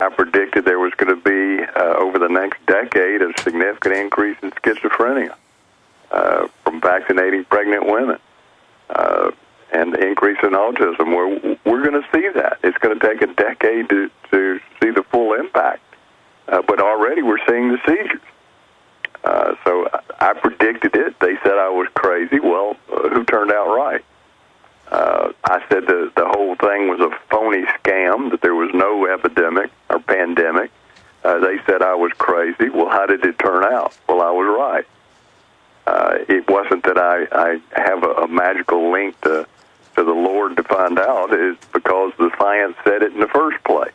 I predicted there was going to be, over the next decade, a significant increase in schizophrenia from vaccinating pregnant women, and the increase in autism. We're going to see that. It's going to take a decade to see the full impact, but already we're seeing the seizures. So I predicted it. They said I was crazy. Well, who turned out right? I said the whole thing was a phony scam, that there was no epidemic or pandemic. They said I was crazy. Well, how did it turn out? Well, I was right. It wasn't that I have a magical link to the Lord to find out. It's because the science said it in the first place.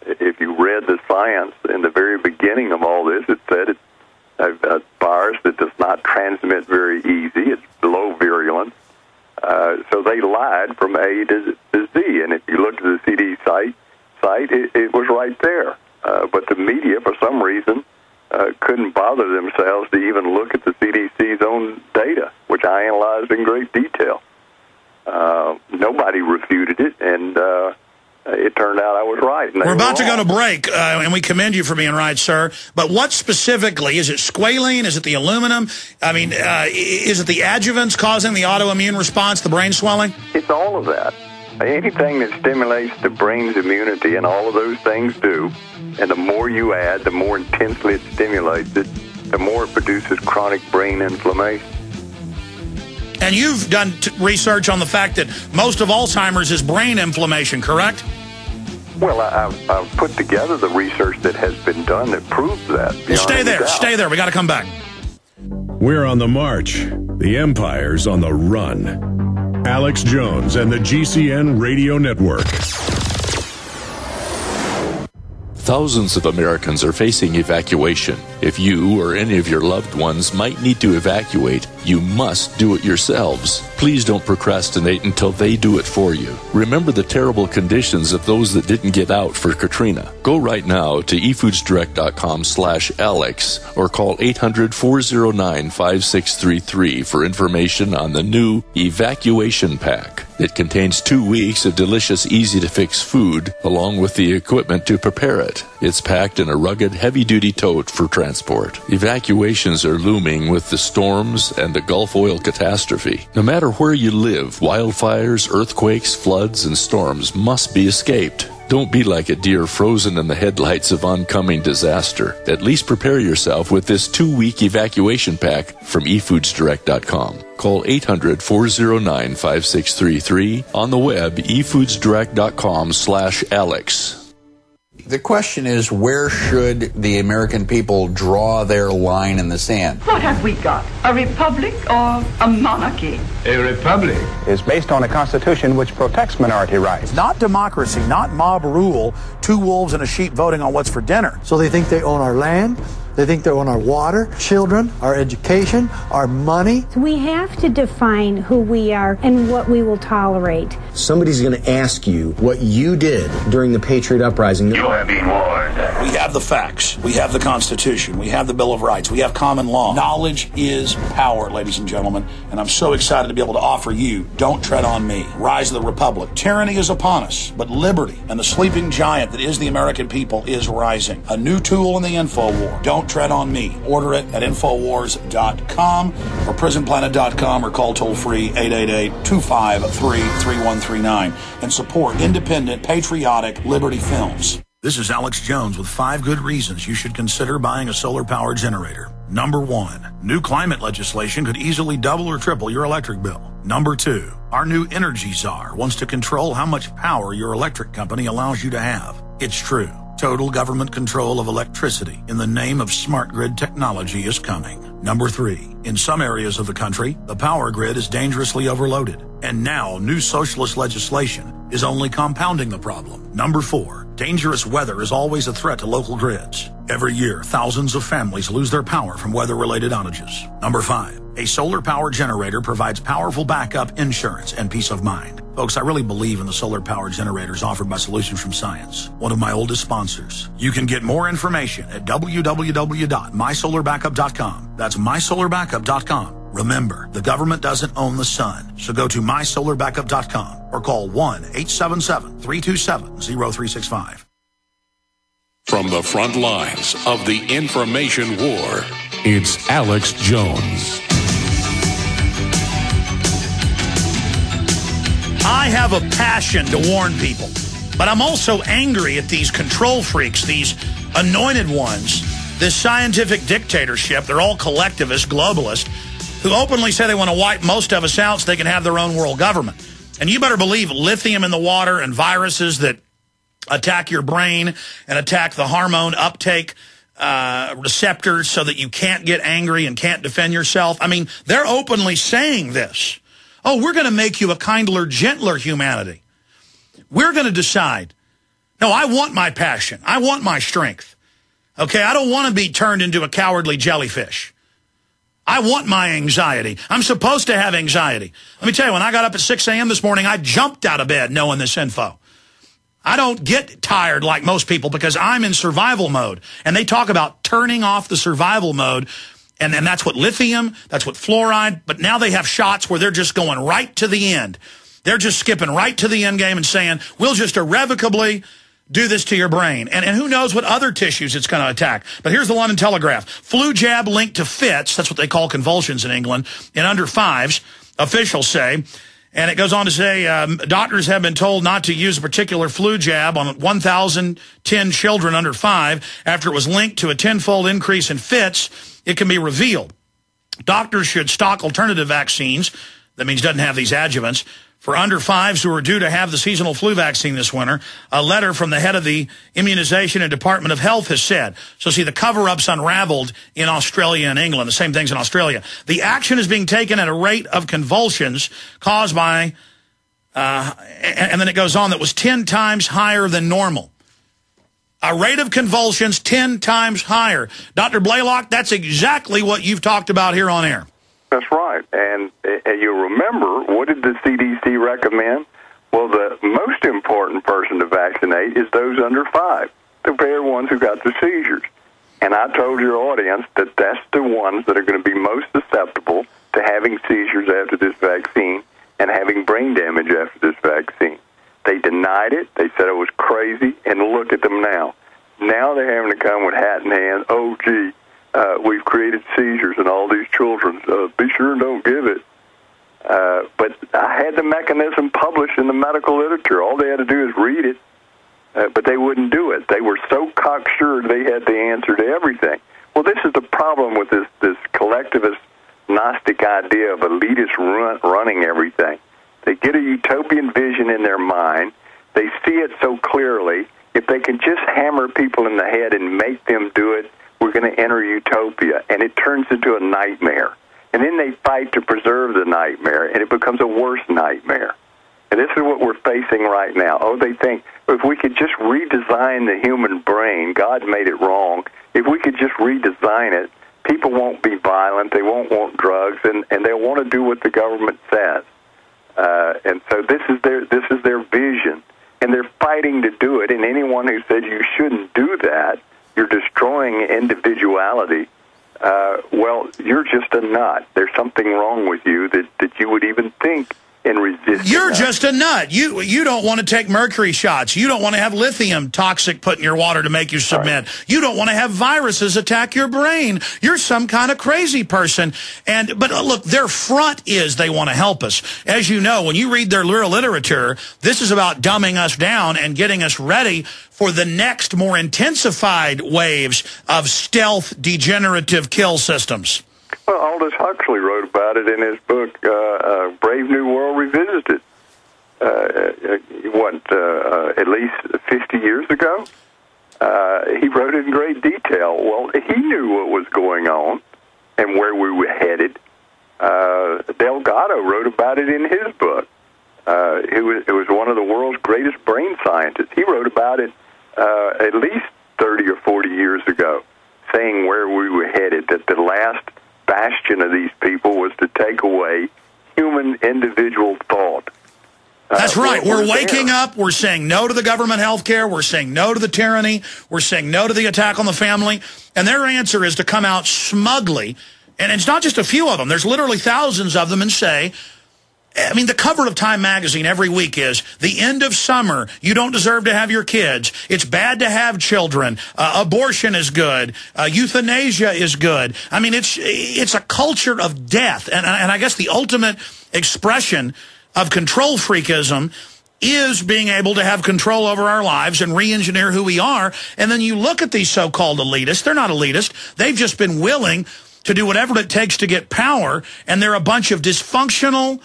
If you read the science in the very beginning of all this, it said it's a virus that does not transmit very easy. It's low virulence. So they lied from A to Z. And if you look at the CD site, it was right there. But the media, for some reason, couldn't bother themselves to even look at the CDC's own data, which I analyzed in great detail. Nobody refuted it, and it turned out I was right. We're about to go to break, and we commend you for being right, sir. But what specifically? Is it squalene? Is it the aluminum? I mean, is it the adjuvants causing the autoimmune response, the brain swelling? It's all of that. Anything that stimulates the brain's immunity, and all of those things do, and the more you add, the more intensely it stimulates it, the more it produces chronic brain inflammation. And you've done research on the fact that most of Alzheimer's is brain inflammation, correct? Well, I've put together the research that has been done that proves that. Well, stay there. Stay there. We got to come back. We're on the march. The empire's on the run. Alex Jones and the GCN Radio Network. Thousands of Americans are facing evacuation. If you or any of your loved ones might need to evacuate, you must do it yourselves. Please don't procrastinate until they do it for you. Remember the terrible conditions of those that didn't get out for Katrina. Go right now to efoodsdirect.com/Alex or call 800-409-5633 for information on the new Evacuation Pack. It contains 2 weeks of delicious, easy-to-fix food, along with the equipment to prepare it. It's packed in a rugged, heavy-duty tote for transport. Evacuations are looming with the storms and the Gulf oil catastrophe. No matter where you live, wildfires, earthquakes, floods, and storms must be escaped. Don't be like a deer frozen in the headlights of oncoming disaster. At least prepare yourself with this 2-week evacuation pack from efoodsdirect.com. Call 800-409-5633. On the web, efoodsdirect.com/Alex. The question is, where should the American people draw their line in the sand? What have we got? A republic or a monarchy? A republic is based on a constitution which protects minority rights. Not democracy, not mob rule, 2 wolves and a sheep voting on what's for dinner. So they think they own our land, they think they own our water, children, our education, our money. We have to define who we are and what we will tolerate. Somebody's going to ask you what you did during the Patriot Uprising. You have been warned. We have the facts. We have the Constitution. We have the Bill of Rights. We have common law. Knowledge is power, ladies and gentlemen, and I'm so excited to be able to offer you Don't Tread on Me, Rise of the Republic. Tyranny is upon us, but liberty and the sleeping giant that is the American people is rising. A new tool in the info war. Don't Tread on Me. Order it at Infowars.com or PrisonPlanet.com or call toll-free 888-253-3139 and support independent, patriotic Liberty films. This is Alex Jones with 5 good reasons you should consider buying a solar power generator. Number 1, new climate legislation could easily double or triple your electric bill. Number 2, our new energy czar wants to control how much power your electric company allows you to have. It's true. Total government control of electricity in the name of smart grid technology is coming. Number 3, in some areas of the country, the power grid is dangerously overloaded. And now new socialist legislation is only compounding the problem. Number 4, dangerous weather is always a threat to local grids. Every year, thousands of families lose their power from weather-related outages. Number 5, a solar power generator provides powerful backup insurance and peace of mind. Folks, I really believe in the solar power generators offered by Solutions from Science, one of my oldest sponsors. You can get more information at www.mysolarbackup.com. That's mysolarbackup.com. Remember, the government doesn't own the sun, so go to mysolarbackup.com or call 1-877-327-0365. From the front lines of the information war, it's Alex Jones. I have a passion to warn people, but I'm also angry at these control freaks, these anointed ones, this scientific dictatorship. They're all collectivists, globalists, who openly say they want to wipe most of us out so they can have their own world government. And you better believe lithium in the water and viruses that attack your brain and attack the hormone uptake receptors so that you can't get angry and can't defend yourself. I mean, they're openly saying this. Oh, we're going to make you a kindler, gentler humanity. We're going to decide. No, I want my passion. I want my strength. Okay, I don't want to be turned into a cowardly jellyfish. I want my anxiety. I'm supposed to have anxiety. Let me tell you, when I got up at 6 a.m. this morning, I jumped out of bed knowing this info. I don't get tired like most people because I'm in survival mode. And they talk about turning off the survival mode. And that's what lithium, that's what fluoride. But now they have shots where they're just going right to the end. They're just skipping right to the end game and saying, we'll just irrevocably do this to your brain. And who knows what other tissues it's going to attack. But here's the London Telegraph. Flu jab linked to fits, that's what they call convulsions in England, in under 5s, officials say. And it goes on to say, doctors have been told not to use a particular flu jab on 1,010 children under 5 after it was linked to a 10-fold increase in fits. It can be revealed. Doctors should stock alternative vaccines, that means doesn't have these adjuvants, for under 5s who are due to have the seasonal flu vaccine this winter. A letter from the head of the Immunization and Department of Health has said. So see, the cover-up's unraveled in Australia and England, the same things in Australia. The action is being taken at a rate of convulsions caused by, and then it goes on, that was 10 times higher than normal. A rate of convulsions 10 times higher. Dr. Blaylock, that's exactly what you've talked about here on air. That's right. And you remember, what did the CDC recommend? Well, the most important person to vaccinate is those under 5, the very ones who got the seizures. And I told your audience that that's the ones that are going to be most susceptible to having seizures after this vaccine and having brain damage after this vaccine. They denied it. They said it was crazy. And look at them now. Now they're having to come with hat in hand. Oh, gee. We've created seizures in all these children. Be sure and don't give it. But I had the mechanism published in the medical literature. All they had to do is read it, but they wouldn't do it. They were so cocksure they had the answer to everything. Well, this is the problem with this collectivist Gnostic idea of elitists running everything. They get a utopian vision in their mind. They see it so clearly. If they can just hammer people in the head and make them do it, we're going to enter utopia, and it turns into a nightmare. And then they fight to preserve the nightmare, and it becomes a worse nightmare. And this is what we're facing right now. Oh, they think, if we could just redesign the human brain, God made it wrong. If we could just redesign it, people won't be violent, they won't want drugs, and they'll want to do what the government says. And so this is their vision, and they're fighting to do it. And anyone who says you shouldn't do that, you're destroying individuality, well, you're just a nut. There's something wrong with you that you would even think in resisting. You're just a nut. You don't want to take mercury shots. You don't want to have lithium toxic put in your water to make you submit. Right. You don't want to have viruses attack your brain. You're some kind of crazy person. But look, their front is they want to help us. As you know, when you read their literature, this is about dumbing us down and getting us ready for the next more intensified waves of stealth degenerative kill systems. Well, Aldous Huxley wrote about it in his book, Brave New World Revisited. At least 50 years ago? He wrote it in great detail. Well, he knew what was going on and where we were headed. Delgado wrote about it in his book. It was one of the world's greatest brain scientists. He wrote about it at least 30 or 40 years ago, saying where we were headed, that the last bastion of these people was to take away human individual thought. That's right. We're waking up. We're saying no to the government health care. We're saying no to the tyranny. We're saying no to the attack on the family. And their answer is to come out smugly, and it's not just a few of them. There's literally thousands of them, and say, I mean, the cover of Time magazine every week is the end of summer. You don't deserve to have your kids. It's bad to have children. Abortion is good. Euthanasia is good. I mean, it's a culture of death. And I guess the ultimate expression of control freakism is being able to have control over our lives and re-engineer who we are. And then you look at these so-called elitists. They're not elitist. They've just been willing to do whatever it takes to get power. And they're a bunch of dysfunctional,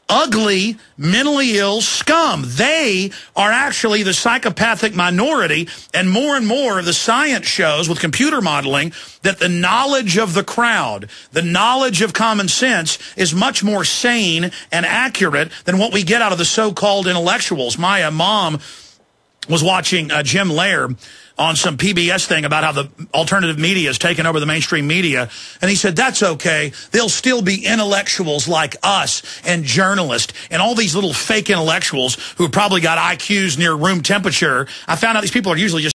ugly, mentally ill scum. They are actually the psychopathic minority, and more the science shows with computer modeling that the knowledge of the crowd, the knowledge of common sense is much more sane and accurate than what we get out of the so-called intellectuals. My mom was watching Jim Laird on some PBS thing about how the alternative media has taken over the mainstream media. And he said, that's okay. There'll still be intellectuals like us and journalists and all these little fake intellectuals who probably got IQs near room temperature. I found out these people are usually just